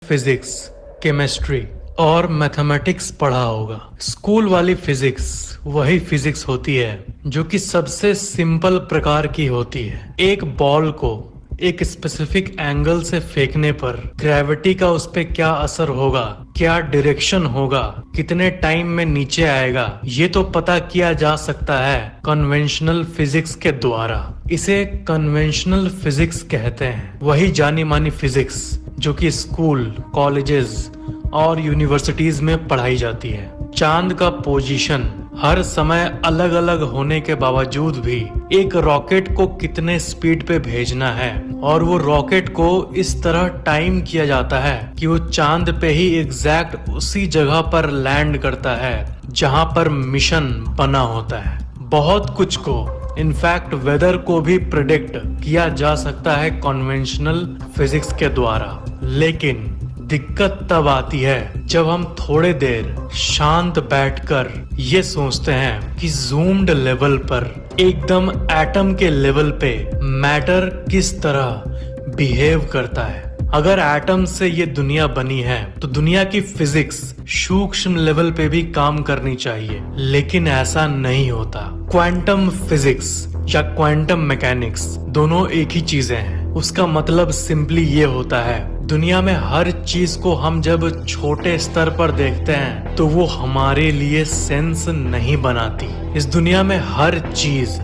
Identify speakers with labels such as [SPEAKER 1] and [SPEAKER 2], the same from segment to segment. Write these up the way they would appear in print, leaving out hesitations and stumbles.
[SPEAKER 1] Physics, chemistry और mathematics पढ़ा होगा। स्कूल वाली फिजिक्स वही फिजिक्स होती है जो कि सबसे सिंपल प्रकार की होती है। एक बॉल को एक स्पेसिफिक एंगल से फेंकने पर ग्रेविटी का उस पे क्या असर होगा, क्या डायरेक्शन होगा, कितने टाइम में नीचे आएगा, ये तो पता किया जा सकता है कन्वेंशनल फिजिक्स के द्वारा। इसे कन्वेंशनल फिजिक्स कहते हैं, वही जानी मानी फिजिक्स जो कि स्कूल, कॉलेजेस और यूनिवर्सिटीज में पढ़ाई जाती है। चांद का पोजीशन हर समय अलग अलग होने के बावजूद भी एक रॉकेट को कितने स्पीड पे भेजना है और वो रॉकेट को इस तरह टाइम किया जाता है कि वो चांद पे ही एग्जैक्ट उसी जगह पर लैंड करता है जहां पर मिशन बना होता है। बहुत कुछ को, इनफैक्ट वेदर को भी प्रिडिक्ट किया जा सकता है कन्वेंशनल फिजिक्स के द्वारा। लेकिन दिक्कत तब आती है जब हम थोड़े देर शांत बैठकर ये सोचते हैं कि जूम्ड लेवल पर, एकदम एटम के लेवल पे मैटर किस तरह बिहेव करता है। अगर एटम से ये दुनिया बनी है तो दुनिया की फिजिक्स सूक्ष्म लेवल पे भी काम करनी चाहिए, लेकिन ऐसा नहीं होता। क्वांटम फिजिक्स या क्वांटम मैकेनिक्स दोनों एक ही चीजें हैं। उसका मतलब सिंपली ये होता है, दुनिया में हर चीज को हम जब छोटे स्तर पर देखते हैं तो वो हमारे लिए सेंस नहीं बनाती। इस दुनिया में हर चीज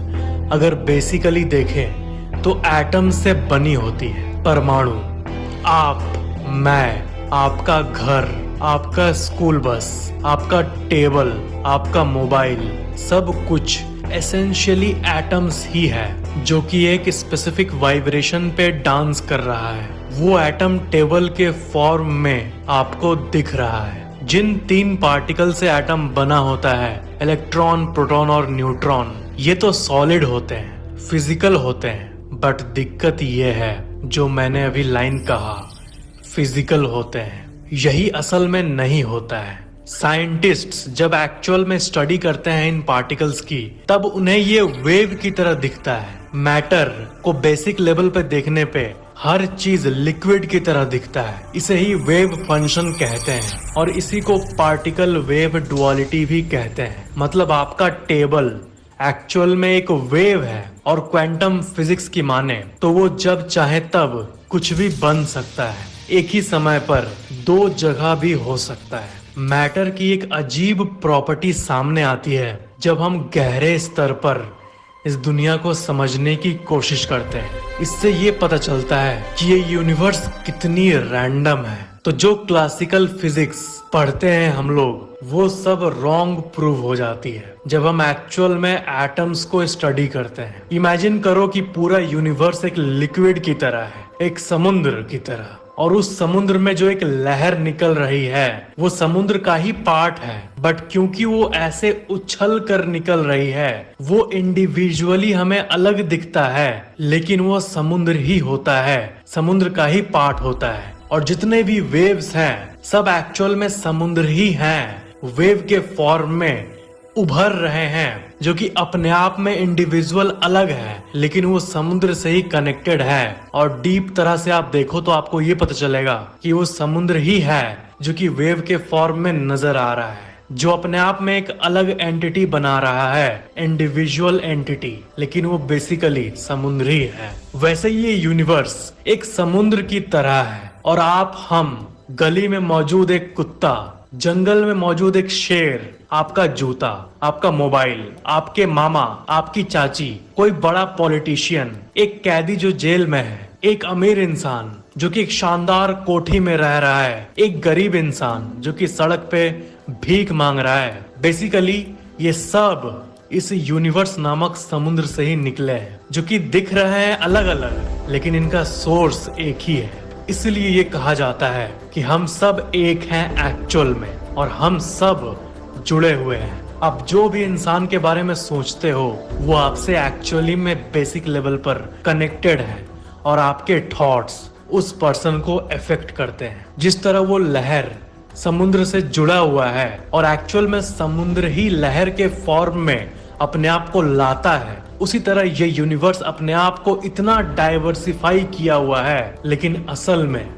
[SPEAKER 1] अगर बेसिकली देखें तो एटम से बनी होती है। परमाणु, आप, मैं, आपका घर, आपका स्कूल बस, आपका टेबल, आपका मोबाइल, सब कुछ एसेंशियली एटम्स ही है जो कि एक स्पेसिफिक वाइब्रेशन पे डांस कर रहा है। वो एटम टेबल के फॉर्म में आपको दिख रहा है। जिन 3 पार्टिकल से एटम बना होता है, इलेक्ट्रॉन, प्रोटॉन और न्यूट्रॉन, ये तो सॉलिड होते हैं, फिजिकल होते हैं। बट दिक्कत ये है, जो मैंने अभी लाइन कहा, फिजिकल होते हैं, यही असल में नहीं होता है। साइंटिस्ट्स जब एक्चुअल में स्टडी करते हैं इन पार्टिकल्स की, तब उन्हें ये वेव की तरह दिखता है। मैटर को बेसिक लेवल पे देखने पे हर चीज लिक्विड की तरह दिखता है। इसे ही वेव फंक्शन कहते हैं और इसी को पार्टिकल वेव डुअलिटी भी कहते हैं। मतलब आपका टेबल एक्चुअल में एक वेव है और क्वांटम फिजिक्स की माने तो वो जब चाहे तब कुछ भी बन सकता है। एक ही समय पर 2 जगह भी हो सकता है। मैटर की एक अजीब प्रॉपर्टी सामने आती है जब हम गहरे स्तर पर इस दुनिया को समझने की कोशिश करते हैं। इससे ये पता चलता है कि ये यूनिवर्स कितनी रैंडम है। तो जो क्लासिकल फिजिक्स पढ़ते हैं हम लोग, वो सब रॉन्ग प्रूव हो जाती है जब हम एक्चुअल में एटम्स को स्टडी करते हैं। इमेजिन करो कि पूरा यूनिवर्स एक लिक्विड की तरह है, एक समुद्र की तरह, और उस समुद्र में जो एक लहर निकल रही है वो समुद्र का ही पार्ट है। बट क्योंकि वो ऐसे उछल कर निकल रही है, वो इंडिविजुअली हमें अलग दिखता है, लेकिन वो समुद्र ही होता है, समुद्र का ही पार्ट होता है। और जितने भी वेव्स हैं सब एक्चुअल में समुद्र ही हैं, वेव के फॉर्म में उभर रहे हैं, जो कि अपने आप में इंडिविजुअल अलग है, लेकिन वो समुद्र से ही कनेक्टेड है। और डीप तरह से आप देखो तो आपको ये पता चलेगा कि वो समुद्र ही है जो कि वेव के फॉर्म में नजर आ रहा है, जो अपने आप में एक अलग एंटिटी बना रहा है, इंडिविजुअल एंटिटी, लेकिन वो बेसिकली समुद्र ही है। वैसे ये यूनिवर्स एक समुद्र की तरह है और आप, हम, गली में मौजूद एक कुत्ता, जंगल में मौजूद एक शेर, आपका जूता, आपका मोबाइल, आपके मामा, आपकी चाची, कोई बड़ा पॉलिटिशियन, एक कैदी जो जेल में है, एक अमीर इंसान जो कि एक शानदार कोठी में रह रहा है, एक गरीब इंसान जो कि सड़क पे भीख मांग रहा है। बेसिकली ये सब इस यूनिवर्स नामक समुद्र से ही निकले हैं, जो कि दिख रहे हैं अलग अलग, लेकिन इनका सोर्स एक ही है। इसलिए ये कहा जाता है कि हम सब एक हैं एक्चुअल में, और हम सब जुड़े हुए हैं। अब जो भी इंसान के बारे में सोचते हो वो आपसे एक्चुअली में बेसिक लेवल पर कनेक्टेड है, और आपके थॉट्स उस पर्सन को अफेक्ट करते हैं। जिस तरह वो लहर समुद्र से जुड़ा हुआ है और एक्चुअल में समुद्र ही लहर के फॉर्म में अपने आप को लाता है, उसी तरह ये यूनिवर्स अपने आप को इतना डाइवर्सिफाई किया हुआ है, लेकिन असल में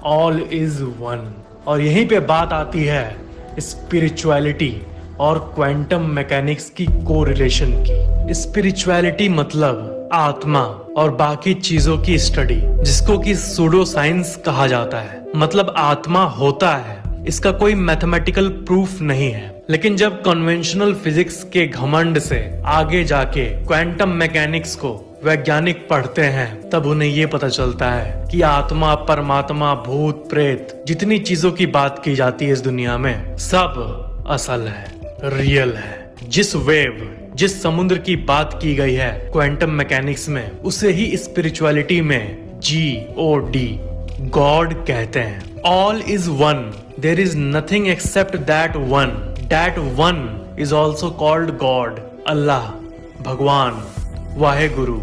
[SPEAKER 1] ऑल इज वन। और यहीं पे बात आती है स्पिरिचुअलिटी और क्वांटम मैकेनिक्स की कोरिलेशन की। स्पिरिचुअलिटी मतलब आत्मा और बाकी चीजों की स्टडी, जिसको कि सूडो साइंस कहा जाता है। मतलब आत्मा होता है, इसका कोई मैथमेटिकल प्रूफ नहीं है। लेकिन जब कन्वेंशनल फिजिक्स के घमंड से आगे जाके क्वांटम मैकेनिक्स को वैज्ञानिक पढ़ते हैं, तब उन्हें ये पता चलता है कि आत्मा, परमात्मा, भूत, प्रेत, जितनी चीजों की बात की जाती है इस दुनिया में, सब असल है, रियल है। जिस वेव, जिस समुद्र की बात की गई है क्वांटम मैकेनिक्स में, उसे ही स्पिरिचुअलिटी में GOD, गॉड कहते हैं। All is one, there is nothing except that one. That one is also called God, Allah, Bhagwan, Waheguru,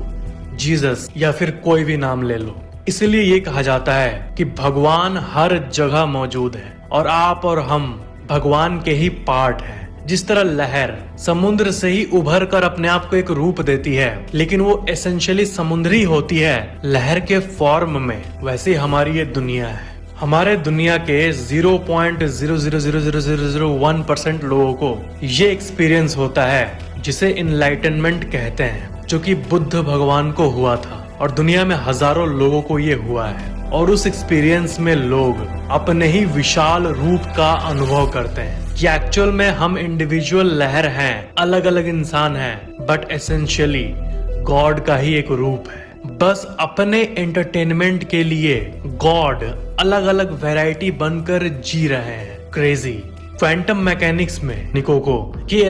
[SPEAKER 1] Jesus, या फिर कोई भी नाम ले लो। इसलिए ये कहा जाता है कि भगवान हर जगह मौजूद है और आप और हम भगवान के ही पार्ट हैं। जिस तरह लहर समुद्र से ही उभर कर अपने आप को एक रूप देती है, लेकिन वो एसेंशियली समुद्री होती है लहर के फॉर्म में, वैसे हमारी ये दुनिया है। हमारे दुनिया के 0.0000001% लोगों को ये एक्सपीरियंस होता है जिसे इनलाइटनमेंट कहते हैं, जो कि बुद्ध भगवान को हुआ था और दुनिया में हजारों लोगों को ये हुआ है। और उस एक्सपीरियंस में लोग अपने ही विशाल रूप का अनुभव करते हैं कि एक्चुअल में हम इंडिविजुअल लहर हैं, अलग अलग इंसान हैं, बट एसेंशियली गॉड का ही एक रूप है। बस अपने एंटरटेनमेंट के लिए गॉड अलग अलग वैरायटी बनकर जी रहे हैं। क्रेजी। क्वांटम मैकेनिक्स में निको को कि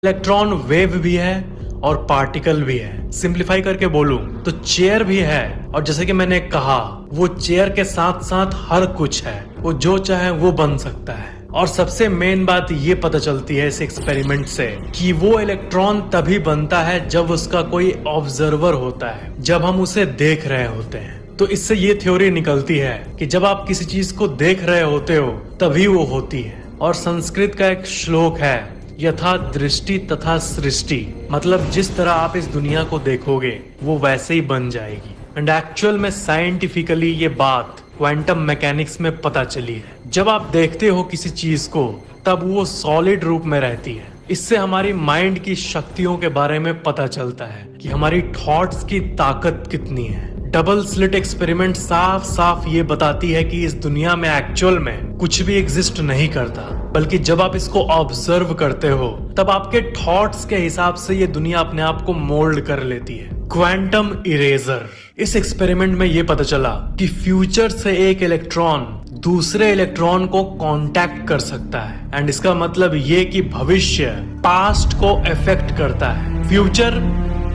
[SPEAKER 1] इलेक्ट्रॉन वेव भी है और पार्टिकल भी है। सिंप्लीफाई करके बोलूं तो चेयर भी है, और जैसे कि मैंने कहा, वो चेयर के साथ साथ हर कुछ है। वो जो चाहे वो बन सकता है। और सबसे मेन बात ये पता चलती है इस एक्सपेरिमेंट से कि वो इलेक्ट्रॉन तभी बनता है जब उसका कोई ऑब्जर्वर होता है, जब हम उसे देख रहे होते हैं। तो इससे ये थ्योरी निकलती है कि जब आप किसी चीज को देख रहे होते हो तभी वो होती है। और संस्कृत का एक श्लोक है, यथा दृष्टि तथा सृष्टि, मतलब जिस तरह आप इस दुनिया को देखोगे वो वैसे ही बन जाएगी। एंड एक्चुअल में साइंटिफिकली ये बात क्वांटम मैकेनिक्स में पता चली है। जब आप देखते हो किसी चीज को, तब वो सॉलिड रूप में रहती है। इससे हमारी माइंड की शक्तियों के बारे में पता चलता है कि हमारी थॉट्स की ताकत कितनी है। डबल स्लिट एक्सपेरिमेंट साफ साफ ये बताती है कि इस दुनिया में एक्चुअल में कुछ भी एग्जिस्ट नहीं करता, बल्कि जब आप इसको ऑब्जर्व करते हो तब आपके थॉट्स के हिसाब से ये दुनिया अपने आप को मोल्ड कर लेती है। Quantum eraser. इस एक्सपेरिमेंट में ये पता चला कि फ्यूचर से एक इलेक्ट्रॉन दूसरे इलेक्ट्रॉन को कांटेक्ट कर सकता है। एंड इसका मतलब ये कि भविष्य पास्ट को अफेक्ट करता है, फ्यूचर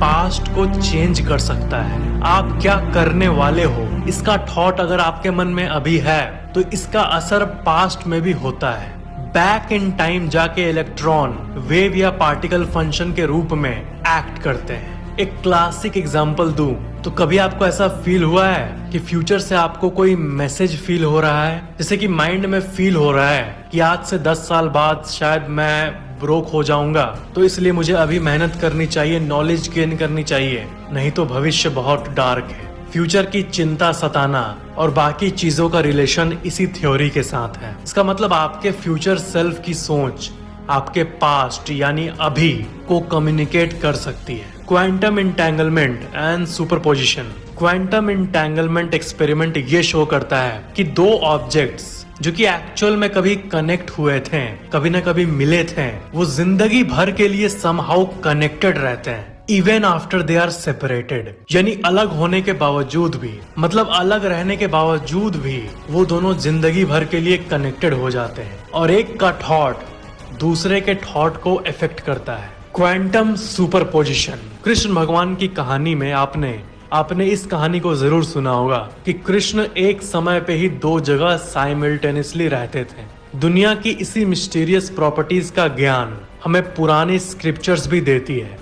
[SPEAKER 1] पास्ट को चेंज कर सकता है। आप क्या करने वाले हो, इसका थॉट अगर आपके मन में अभी है तो इसका असर पास्ट में भी होता है। बैक इन टाइम जाके इलेक्ट्रॉन वेव या पार्टिकल फंक्शन के रूप में एक्ट करते हैं। एक क्लासिक एग्जांपल दूं तो कभी आपको ऐसा फील हुआ है कि फ्यूचर से आपको कोई मैसेज फील हो रहा है, जैसे कि माइंड में फील हो रहा है कि आज से 10 साल बाद शायद मैं ब्रोक हो जाऊंगा, तो इसलिए मुझे अभी मेहनत करनी चाहिए, नॉलेज गेन करनी चाहिए, नहीं तो भविष्य बहुत डार्क है। फ्यूचर की चिंता सताना और बाकी चीजों का रिलेशन इसी थ्योरी के साथ है। इसका मतलब आपके फ्यूचर सेल्फ की सोच आपके पास्ट यानी अभी को कम्युनिकेट कर सकती है। Quantum entanglement and superposition. Quantum entanglement experiment ये शो करता है कि दो ऑब्जेक्ट्स जो कि एक्चुअल में कभी कनेक्ट हुए थे, कभी न कभी मिले थे, वो जिंदगी भर के लिए समहाउ कनेक्टेड रहते हैं even after they are separated. यानी अलग होने के बावजूद भी, मतलब अलग रहने के बावजूद भी वो दोनों जिंदगी भर के लिए कनेक्टेड हो जाते हैं और एक का थॉट दूसरे के थॉट को इफेक्ट करता है। Quantum superposition. कृष्ण भगवान की कहानी में आपने इस कहानी को जरूर सुना होगा कि कृष्ण एक समय पे ही दो जगह साइमल्टेनियसली रहते थे। दुनिया की इसी मिस्टीरियस प्रॉपर्टीज का ज्ञान हमें पुरानी स्क्रिप्चर्स भी देती है।